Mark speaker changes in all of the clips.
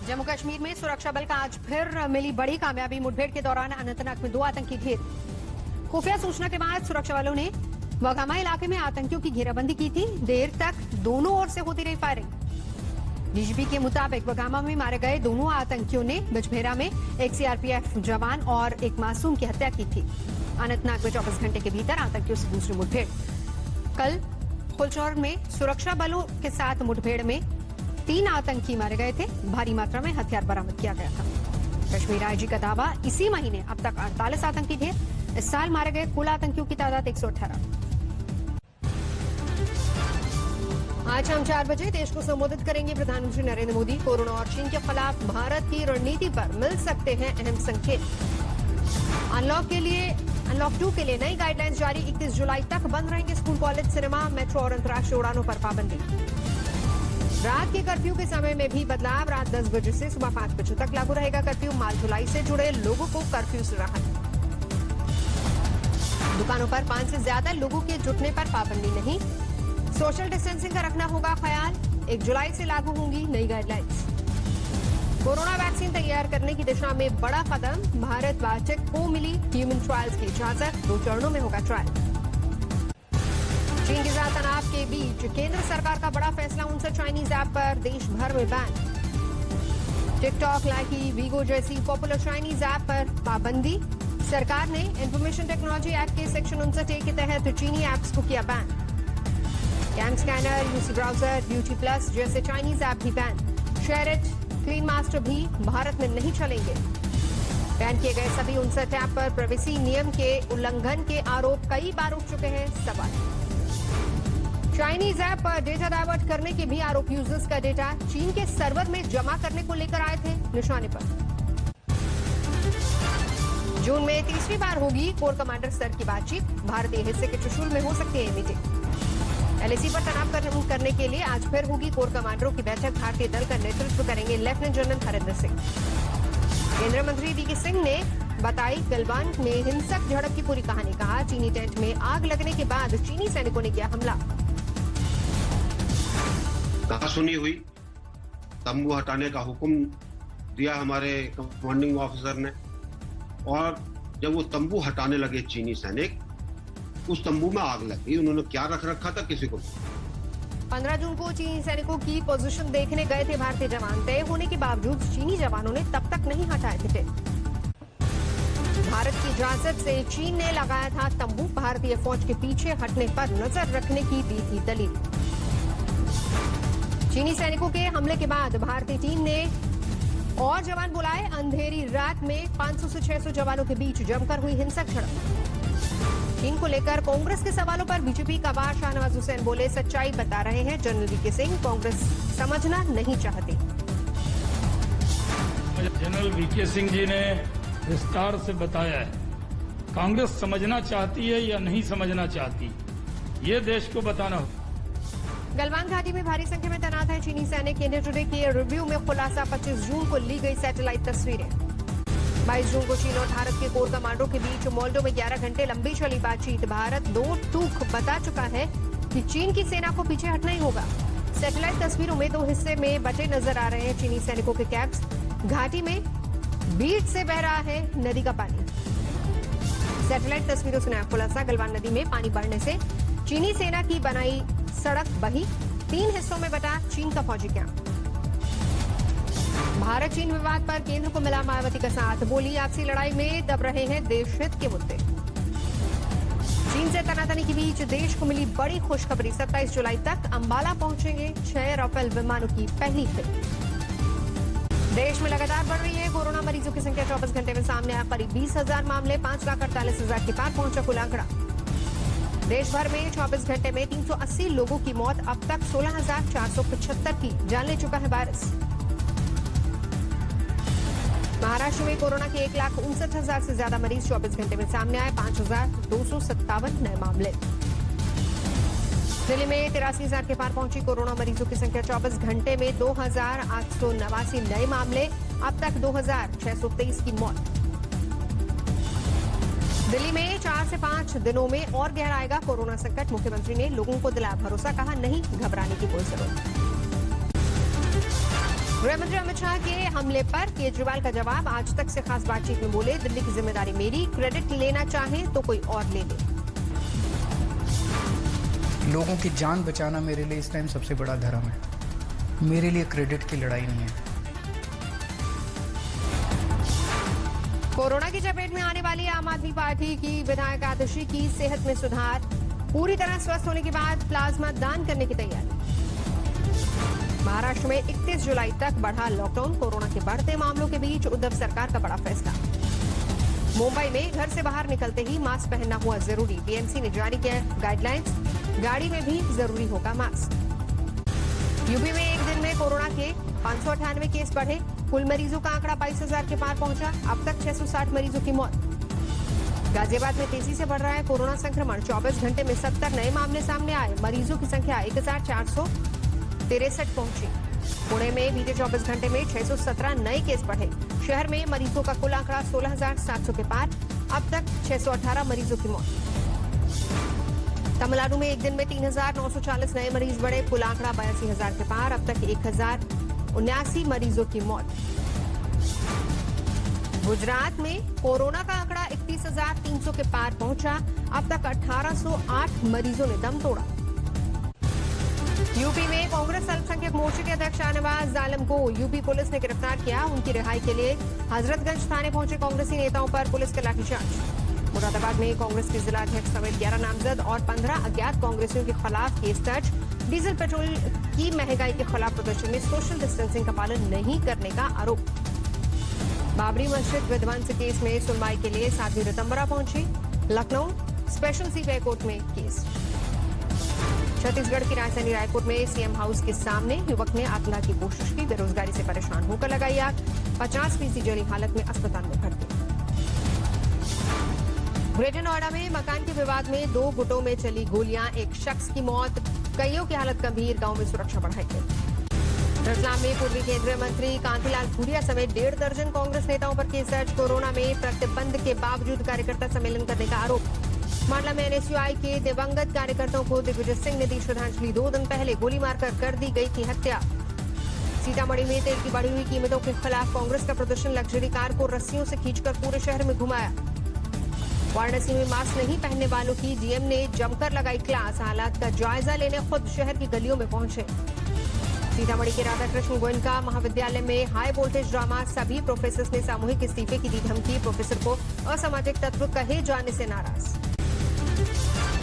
Speaker 1: जम्मू कश्मीर में सुरक्षा बल का आज फिर मिली बड़ी कामयाबी। मुठभेड़ के दौरान अनंतनाग में 2 आतंकी ढेर। खुफिया सूचना के बाद सुरक्षा बलों ने वगामा इलाके में आतंकियों की घेराबंदी की थी। देर तक दोनों ओर से होती रही फायरिंग। डीजीपी के मुताबिक वगामा में मारे गए दोनों आतंकियों ने बिजभेरा में एक सीआरपीएफ जवान और एक मासूम की हत्या की थी। अनंतनाग में 24 घंटे के भीतर आतंकियों से दूसरी मुठभेड़। कल खुलचौर में सुरक्षा बलों के साथ मुठभेड़ में 3 आतंकी मारे गए थे। भारी मात्रा में हथियार बरामद किया गया था। कश्मीर आईजी का दावा, इसी महीने अब तक 48 आतंकी थे। इस साल मारे गए कुल आतंकियों की तादाद 118। आज शाम 4 बजे देश को संबोधित करेंगे प्रधानमंत्री नरेंद्र मोदी। कोरोना और चीन के खिलाफ भारत की रणनीति पर मिल सकते हैं अहम संकेत। अनलॉक 2 के लिए नई गाइडलाइंस जारी। 31 जुलाई तक बंद रहेंगे स्कूल, कॉलेज, सिनेमा, मेट्रो और अंतर्राष्ट्रीय उड़ानों पर पाबंदी। रात के कर्फ्यू के समय में भी बदलाव। रात 10 बजे से सुबह 5 बजे तक लागू रहेगा कर्फ्यू। माल ढुलाई से जुड़े लोगों को कर्फ्यू से राहत। दुकानों पर 5 से ज्यादा लोगों के जुटने पर पाबंदी नहीं। सोशल डिस्टेंसिंग का रखना होगा ख्याल। 1 जुलाई से लागू होंगी नई गाइडलाइंस। कोरोना वैक्सीन तैयार करने की दिशा में बड़ा कदम। भारत बायोटेक को मिली ह्यूमन ट्रायल्स की इजाजत। 2 चरणों में होगा ट्रायल। चीन के साथ तनाव के बीच केंद्र सरकार का बड़ा फैसला। 59 चाइनीज ऐप पर देश भर में बैन। टिकटॉक, लाइकी, वीगो जैसी पॉपुलर चाइनीज ऐप पर पाबंदी। सरकार ने इंफॉर्मेशन टेक्नोलॉजी एक्ट के सेक्शन 59A के तहत चीनी ऐप्स को किया ban. CamScanner, UC browser, BeautyPlus जैसे चाइनीज ऐप भी बैन। शेयरिट, क्लीन मास्टर भी भारत में नहीं चलेंगे। बैन किए गए सभी 59 ऐप पर प्राइवेसी नियम के उल्लंघन के आरोप कई बार उठ चुके हैं सवाल। चाइनीज ऐप पर डेटा डाइवर्ट करने के भी आरोप। यूजर्स का डेटा चीन के सर्वर में जमा करने को लेकर आए थे निशाने पर। जून में तीसरी बार होगी कोर कमांडर स्तर की बातचीत। भारतीय हिस्से के त्रिशूल में हो सकती है मीटिंग। एलएसी पर तनाव करने के लिए आज फिर होगी कोर कमांडरों की बैठक। भारतीय दल का नेतृत्व करेंगे लेफ्टिनेंट जनरल हरिंदर सिंह। केंद्रीय मंत्री वीके सिंह ने बताई गलवान में हिंसक झड़प की पूरी कहानी। कहा, चीनी टेंट में आग लगने के बाद चीनी सैनिकों ने किया हमला।
Speaker 2: कहा सुनी हुई, तंबू हटाने का हुक्म दिया हमारे कमांडिंग ऑफिसर ने, और जब वो तंबू हटाने लगे चीनी सैनिक, उस तंबू में आग लग गई। उन्होंने क्या रख रखा था किसी को।
Speaker 1: 15 जून को चीनी सैनिकों की पोजीशन देखने गए थे भारतीय जवान। तय होने के बावजूद चीनी जवानों ने तब तक नहीं हटाए थे। भारत की इजाजत से चीन ने लगाया था तंबू। भारतीय फौज के पीछे हटने पर नजर रखने की दी थी दलील। चीनी सैनिकों के हमले के बाद भारतीय टीम ने और जवान बुलाए। अंधेरी रात में 500 से 600 जवानों के बीच जमकर हुई हिंसक झड़प। चीन को लेकर कांग्रेस के सवालों पर बीजेपी का बार शाहनवाज हुसैन बोले, सच्चाई बता रहे हैं जनरल वीके सिंह। कांग्रेस समझना नहीं चाहती।
Speaker 3: जनरल वीके सिंह जी ने विस्तार से बताया है, कांग्रेस समझना चाहती है या नहीं समझना चाहती, ये देश को बताना हो।
Speaker 1: गलवान घाटी में भारी संख्या में तैनात है चीनी सैनिक। केंद्रीय टुडे के रिव्यू में खुलासा। 25 जून को ली गई सैटेलाइट तस्वीरें। 22 जून को चीन और भारत के कोर कमांडरों के बीच मोल्डो में 11 घंटे लंबी चली बातचीत। भारत 2 टूक बता चुका है कि चीन की सेना को पीछे हटना ही होगा। सैटेलाइट तस्वीरों में 2 हिस्से में बटे नजर आ रहे हैं चीनी सैनिकों के कैंप्स। घाटी में बीट से बह रहा है नदी का पानी। सैटेलाइट तस्वीरों से नया खुलासा। गलवान नदी में पानी बढ़ने से चीनी सेना की बनाई सड़क बही। 3 हिस्सों में बटा चीन का फौजी कैंप। भारत चीन विवाद पर केंद्र को मिला मायावती का साथ। बोली, आपसी लड़ाई में दब रहे हैं देश हित के मुद्दे। चीन से तनातनी के बीच देश को मिली बड़ी खुशखबरी। 27 जुलाई तक अंबाला पहुंचेंगे 6 राफेल विमानों की पहली खेप। देश में लगातार बढ़ रही है कोरोना मरीजों की संख्या। 24 घंटे में सामने आया करीब 20,000 मामले। 5,48,000 के पार पहुंचा कुल आंकड़ा। देश भर में 24 घंटे में 380 लोगों की मौत। अब तक 16,475 की जान ले चुका है वायरस। महाराष्ट्र में कोरोना के 1,59,000 से ज्यादा मरीज 24 घंटे में सामने आए। 5,257 नए मामले। दिल्ली में 83,000 के पार पहुंची कोरोना मरीजों की संख्या। 24 घंटे में 2,889 नए मामले। अब तक 2,623 की मौत। दिल्ली में 4 से 5 दिनों में और गहरा आएगा कोरोना संकट। मुख्यमंत्री ने लोगों को दिलाया भरोसा। कहा, नहीं घबराने की कोई जरूरत। गृह मंत्री अमित शाह के हमले पर केजरीवाल का जवाब। आज तक से खास बातचीत में बोले, दिल्ली की जिम्मेदारी मेरी, क्रेडिट लेना चाहे तो कोई और ले ले।
Speaker 4: लोगों की जान बचाना मेरे लिए इस टाइम सबसे बड़ा धर्म है। मेरे लिए क्रेडिट की लड़ाई नहीं है।
Speaker 1: कोरोना की चपेट में आने वाली आम आदमी पार्टी की विधायक आतिशी की सेहत में सुधार। पूरी तरह स्वस्थ होने के बाद प्लाज्मा दान करने की तैयारी। महाराष्ट्र में 31 जुलाई तक बढ़ा लॉकडाउन। कोरोना के बढ़ते मामलों के बीच उद्धव सरकार का बड़ा फैसला। मुंबई में घर से बाहर निकलते ही मास्क पहनना हुआ जरूरी। बीएमसी ने जारी किया गाइडलाइंस। गाड़ी में भी जरूरी होगा मास्क। यूपी में एक दिन में कोरोना के 598 केस बढ़े। कुल मरीजों का आंकड़ा 22,000 के पार पहुंचा। अब तक 660 मरीजों की मौत। गाजियाबाद में तेजी से बढ़ रहा है कोरोना संक्रमण। 24 घंटे में 70 नए मामले सामने आए। मरीजों की संख्या 1463 पहुंची। पुणे में बीते 24 घंटे में 617 नए केस बढ़े। शहर में मरीजों का कुल आंकड़ा 16,700 के पार। अब तक 618 मरीजों की मौत। तमिलनाडु में एक दिन में 3,940 नए मरीज बढ़े। कुल आंकड़ा 82,000 के पार। अब तक 1,079 मरीजों की मौत। गुजरात में कोरोना का आंकड़ा 31,300 के पार पहुंचा। अब तक 1,808 मरीजों ने दम तोड़ा। यूपी में कांग्रेस अल्पसंख्यक मोर्चे के अध्यक्ष शाहनवाज आलम को यूपी पुलिस ने गिरफ्तार किया। उनकी रिहाई के लिए हजरतगंज थाने पहुंचे कांग्रेसी नेताओं पर पुलिस का लाठीचार्ज। मुरादाबाद में कांग्रेस के जिला अध्यक्ष समेत 11 नामजद और 15 अज्ञात कांग्रेसियों के खिलाफ केस दर्ज। डीजल पेट्रोल की महंगाई के खिलाफ प्रदर्शन में सोशल डिस्टेंसिंग का पालन नहीं करने का आरोप। बाबरी मस्जिद विध्वंस केस में सुनवाई के लिए साध्वी रितंबरा पहुंची। लखनऊ स्पेशल सीबीआई कोर्ट में केस। छत्तीसगढ़ की राजधानी रायपुर में सीएम हाउस के सामने युवक ने आत्महत्या की कोशिश की। बेरोजगारी से परेशान होकर लगाई आग। 50% जली हालत में अस्पताल में भर्ती। ग्रेटर नोएडा में मकान के विवाद में 2 गुटों में चली गोलियां। एक शख्स की मौत, कईयों की हालत गंभीर। गांव में सुरक्षा बढ़ाई गई। रतलाम में पूर्वी केंद्रीय मंत्री कांतिलाल भूरिया समेत 1.5 दर्जन कांग्रेस नेताओं पर केस दर्ज। कोरोना में प्रतिबंध के बावजूद कार्यकर्ता सम्मेलन करने का आरोप। मामला में एनएसयूआई के दिवंगत कार्यकर्ताओं को दिग्विजय सिंह ने दी श्रद्धांजलि। 2 दिन पहले गोली मारकर कर दी गई थी हत्या। सीतामढ़ी में तेल की बढ़ी हुई कीमतों के खिलाफ कांग्रेस का प्रदर्शन। लग्जरी कार को रस्सियों से खींचकर पूरे शहर में घुमाया। वाराणसी में मास्क नहीं पहनने वालों की डीएम ने जमकर लगाई क्लास। हालात का जायजा लेने खुद शहर की गलियों में पहुंचे। सीतामढ़ी के राधाकृष्ण गोयनका महाविद्यालय में हाई वोल्टेज ड्रामा। सभी प्रोफेसर ने सामूहिक इस्तीफे की दी धमकी। प्रोफेसर को असामाजिक तत्व कहे जाने से नाराज।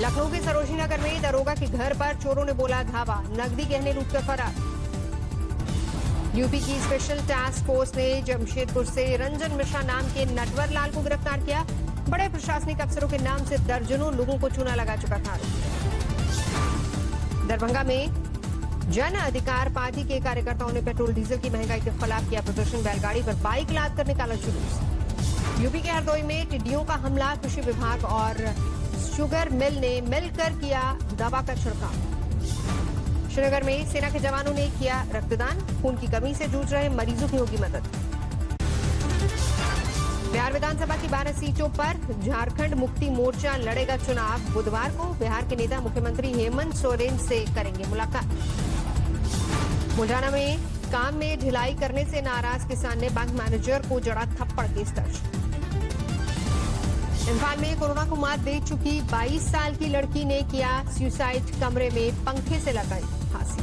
Speaker 1: लखनऊ के सरोजनी नगर में दरोगा के घर पर चोरों ने बोला धावा। नकदी गहने लूटकर फरार। यूपी की स्पेशल टास्क फोर्स ने जमशेदपुर से रंजन मिश्रा नाम के नटवर लाल को गिरफ्तार किया। बड़े प्रशासनिक अफसरों के नाम से दर्जनों लोगों को चूना लगा चुका था। दरभंगा में जन अधिकार पार्टी के कार्यकर्ताओं ने पेट्रोल डीजल की महंगाई के खिलाफ किया प्रदर्शन। बैलगाड़ी पर बाइक लाद कर निकाला जुलूस। यूपी के हरदोई में टिड्डियों का हमला। कृषि विभाग और शुगर मिल ने मिलकर किया दवा का छिड़काव। श्रीनगर में सेना के जवानों ने किया रक्तदान। खून की कमी से जूझ रहे मरीजों की होगी मदद। बिहार विधानसभा की 12 सीटों पर झारखंड मुक्ति मोर्चा लड़ेगा चुनाव। बुधवार को बिहार के नेता मुख्यमंत्री हेमंत सोरेन से करेंगे मुलाकात। मुंडाना में काम में ढिलाई करने से नाराज किसान ने बैंक मैनेजर को जड़ा थप्पड़। केस दर्ज। इम्फाल में कोरोना को मात दे चुकी 22 साल की लड़की ने किया सुसाइड। कमरे में पंखे से लगाई फांसी।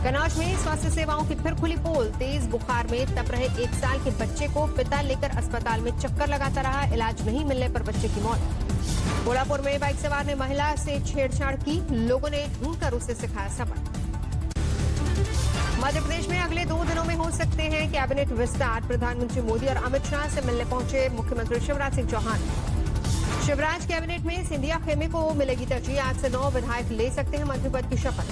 Speaker 1: कन्नौज में स्वास्थ्य सेवाओं की फिर खुली पोल। तेज बुखार में तप रहे 1 साल के बच्चे को पिता लेकर अस्पताल में चक्कर लगाता रहा। इलाज नहीं मिलने पर बच्चे की मौत। कोल्हापुर में बाइक सवार ने महिला से छेड़छाड़ की। लोगों ने ढूंढकर उसे सिखाया सबक। मध्य प्रदेश में अगले 2 दिनों में हो सकते हैं कैबिनेट विस्तार। प्रधानमंत्री मोदी और अमित शाह से मिलने पहुंचे मुख्यमंत्री शिवराज सिंह चौहान। शिवराज कैबिनेट में सिंधिया खेमे को मिलेगी तरजीह। 8 से 9 विधायक ले सकते हैं मंत्री पद की शपथ।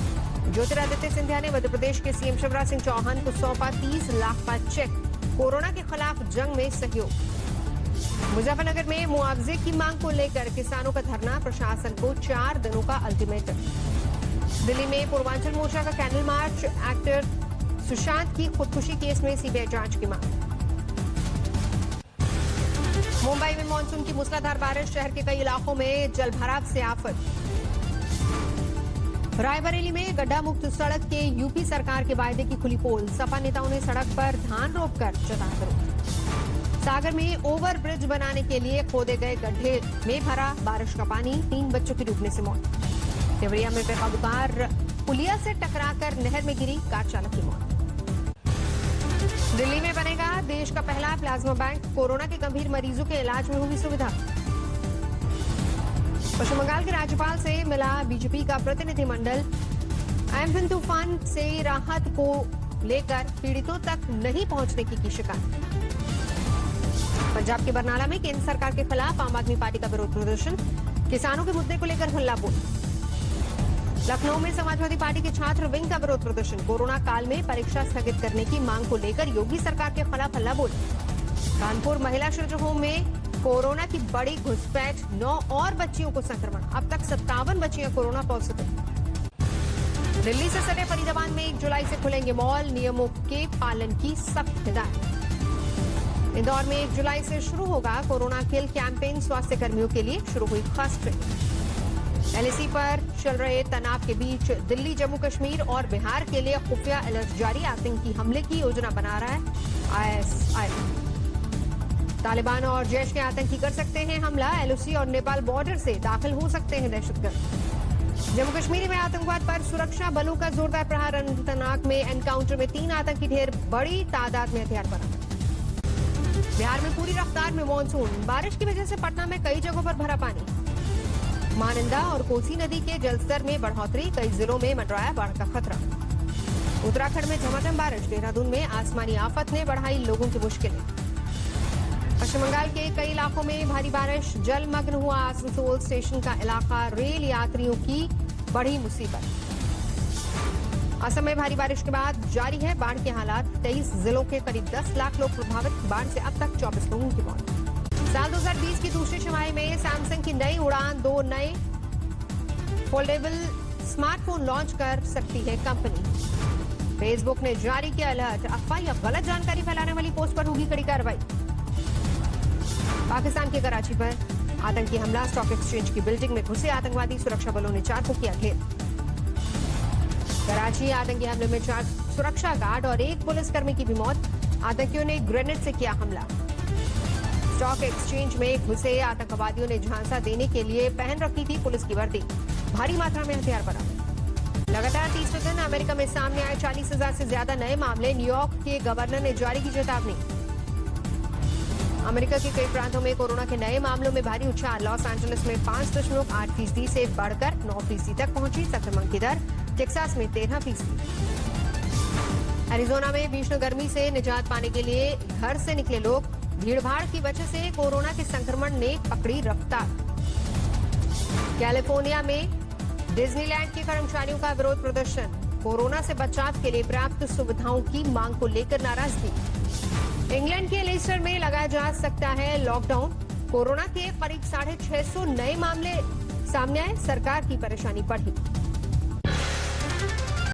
Speaker 1: ज्योतिरादित्य सिंधिया ने मध्य प्रदेश के सीएम शिवराज सिंह चौहान को सौंपा 30 लाख का चेक। कोरोना के खिलाफ जंग में सहयोग। मुजफ्फरनगर में मुआवजे की मांग को लेकर किसानों का धरना। प्रशासन को 4 दिनों का अल्टीमेटम। दिल्ली में पूर्वांचल मोर्चा का कैंडल मार्च। एक्टर सुशांत की खुदकुशी केस में सीबीआई जांच की मांग। मुंबई में मानसून की मूसलाधार बारिश। शहर के कई इलाकों में जलभराव से आफत। रायबरेली में गड्ढा मुक्त सड़क के यूपी सरकार के वायदे की खुली पोल। सपा नेताओं ने सड़क पर धान रोपकर जताया विरोध। सागर में ओवर ब्रिज बनाने के लिए खोदे गए गड्ढे में भरा बारिश का पानी, 3 बच्चों की डूबने से मौत। देवरिया में बेकाबू कार पुलिया से टकराकर नहर में गिरी, कार चालक की मौत। दिल्ली में बनेगा देश का पहला प्लाज्मा बैंक, कोरोना के गंभीर मरीजों के इलाज में होगी सुविधा। पश्चिम बंगाल के राज्यपाल से मिला बीजेपी का प्रतिनिधिमंडल। एम्फन तूफान से राहत को लेकर पीड़ितों तक नहीं पहुंचने की शिकायत। पंजाब के बरनाला में केंद्र सरकार के खिलाफ आम आदमी पार्टी का विरोध प्रदर्शन, किसानों के मुद्दे को लेकर हल्ला बोल। लखनऊ में समाजवादी पार्टी के छात्र विंग का विरोध प्रदर्शन, कोरोना काल में परीक्षा स्थगित करने की मांग को लेकर योगी सरकार के खिलाफ हल्ला बोल। कानपुर महिला शिशु होम में कोरोना की बड़ी घुसपैठ, 9 और बच्चियों को संक्रमण, अब तक 57 बच्चियां कोरोना पॉजिटिव। दिल्ली से सटे फरीदाबाद में 1 जुलाई से खुलेंगे मॉल, नियमों के पालन की सख्त हिदायत। इंदौर में 1 जुलाई से शुरू होगा कोरोना किल कैंपेन, स्वास्थ्य कर्मियों के लिए शुरू हुई खास ट्रेनिंग। एलएसी पर चल रहे तनाव के बीच दिल्ली, जम्मू कश्मीर और बिहार के लिए खुफिया अलर्ट जारी, आतंकी हमले की योजना बना रहा है आईएसआई। तालिबान और जैश के आतंकी कर सकते हैं हमला, एलओसी और नेपाल बॉर्डर से दाखिल हो सकते हैं दहशतगर्द। जम्मू कश्मीर में आतंकवाद पर सुरक्षा बलों का जोरदार प्रहार, अनंतनाग में एनकाउंटर में 3 आतंकी ढेर, बड़ी तादाद में हथियार बरामद। बिहार में पूरी रफ्तार में मानसून, बारिश की वजह से पटना में कई जगहों पर भरा पानी। महानंदा और कोसी नदी के जलस्तर में बढ़ोतरी, कई जिलों में मंडराया बाढ़ का खतरा। उत्तराखंड में झमाझम बारिश, देहरादून में आसमानी आफत ने बढ़ाई लोगों की मुश्किलें। पश्चिम बंगाल के कई इलाकों में भारी बारिश, जलमग्न हुआ आसनसोल स्टेशन का इलाका, रेल यात्रियों की बड़ी मुसीबत। असम में भारी बारिश के बाद जारी है बाढ़ के हालात, 23 जिलों के करीब 10 लाख लोग प्रभावित, बाढ़ से अब तक 24 लोगों की मौत। साल 2020 की दूसरी छमाही में सैमसंग की नई उड़ान, 2 नए फोल्डेबल स्मार्टफोन लॉन्च कर सकती है कंपनी। फेसबुक ने जारी किया अलर्ट, अफवाह या गलत जानकारी फैलाने वाली पोस्ट पर होगी कड़ी कार्रवाई। पाकिस्तान के कराची पर आतंकी हमला, स्टॉक एक्सचेंज की बिल्डिंग में घुसे आतंकवादी, सुरक्षा बलों ने 4 को किया घेर। कराची आतंकी हमले में 4 सुरक्षा गार्ड और 1 पुलिसकर्मी की भी मौत, आतंकियों ने ग्रेनेड से किया हमला। स्टॉक एक्सचेंज में घुसे आतंकवादियों ने झांसा देने के लिए पहन रखी थी पुलिस की वर्दी, भारी मात्रा में हथियार बरामद। लगातार 30वें दिन अमेरिका में सामने आए 40,000 से ज्यादा नए मामले, न्यूयॉर्क के गवर्नर ने जारी की चेतावनी। अमेरिका के कई प्रांतों में कोरोना के नए मामलों में भारी उछाल, लॉस एंजलिस में 5.8% से बढ़कर 9% तक पहुंची संक्रमण की दर, टेक्सास में 13%। एरिजोना में भीषण गर्मी से निजात पाने के लिए घर से निकले लोग, भीड़भाड़ की वजह से कोरोना के संक्रमण ने पकड़ी रफ्तार। कैलिफोर्निया में डिज्नीलैंड के कर्मचारियों का विरोध प्रदर्शन, कोरोना से बचाव के लिए पर्याप्त सुविधाओं की मांग को लेकर नाराजगी। इंग्लैंड के लेस्टर में लगाया जा सकता है लॉकडाउन, कोरोना के करीब 650 नए मामले सामने आए, सरकार की परेशानी बढ़ी।